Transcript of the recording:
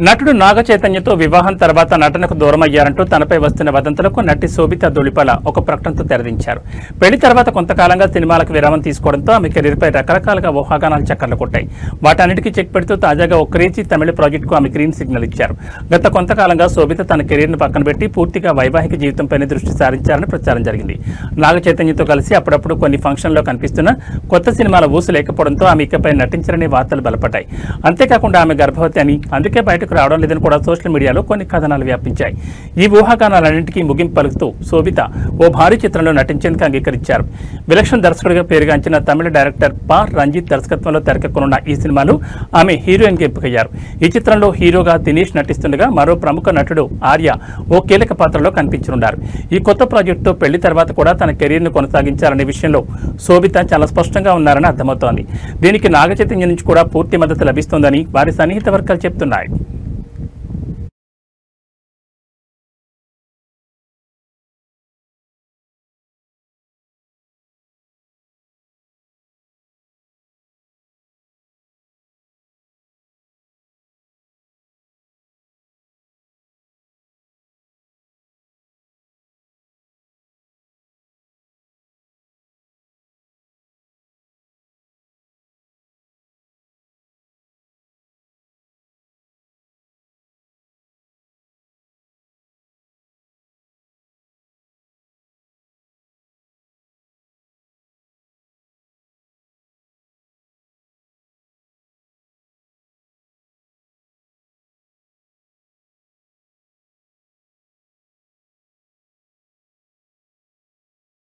నటుడు నాగ చైతన్యతో వివాహం తర్వాత నటనకు దూరమయ్యారంటూ తనపై వస్తున్న వదంతులకు నటి శోభిత ధూళిపాల ఒక ప్రకటనతో తెరదించారు. పెళ్లి తర్వాత కొంతకాలంగా సినిమాలకు విరామం తీసుకోవడంతో ఆమె కెరీర్పై రకరకాలుగా ఊహాగానాలు చక్కర్లు కొట్టాయి. వాటన్నిటికీ చెక్ పెడుతూ తాజాగా ఒక క్రేజీ తమిళ ప్రాజెక్టుకు ఆమె గ్రీన్ సిగ్నల్ ఇచ్చారు. గత కొంతకాలంగా శోభిత తన కెరీర్ను పక్కన పెట్టి పూర్తిగా వైవాహిక జీవితంపైనే దృష్టి సారించారని ప్రచారం జరిగింది. నాగ చైతన్యతో కలిసి అప్పుడప్పుడు కొన్ని ఫంక్షన్లో కనిపిస్తున్న కొత్త సినిమాల ఊసు లేకపోవడంతో ఆమె ఇకపై నటించరనే వార్తలు బలపడ్డాయి. అంతేకాకుండా ఆమె గర్భవతి అని, అందుకే బయటకు రావడం లేదని కూడా సోషల్ మీడియాలో కొన్ని కథనాలు వ్యాపించాయి. ఈ ఊహాగానాలన్నింటికీ ముగింపు పలుకుతూ శోభిత ఓ భారీ చిత్రంలో నటించేందుకు అంగీకరించారు. విలక్షణ దర్శకుడిగా పేరుగాంచిన తమిళ డైరెక్టర్ పా రంజిత్ దర్శకత్వంలో తెరకెక్కనున్న ఈ సినిమాలో ఆమె హీరోయిన్గా ఎంపికయ్యారు. ఈ చిత్రంలో హీరోగా దినేష్ నటిస్తుండగా మరో ప్రముఖ నటుడు ఆర్య ఓ కీలక పాత్రలో కనిపించనున్నారు. ఈ కొత్త ప్రాజెక్టుతో పెళ్లి తర్వాత కూడా తన కెరీర్ను కొనసాగించాలనే విషయంలో శోభిత చాలా స్పష్టంగా ఉన్నారని అర్థమవుతోంది. దీనికి నాగ చైతన్య నుంచి కూడా పూర్తి మద్దతు లభిస్తోందని వారి సన్నిహిత వర్గాలు చెబుతున్నాయి.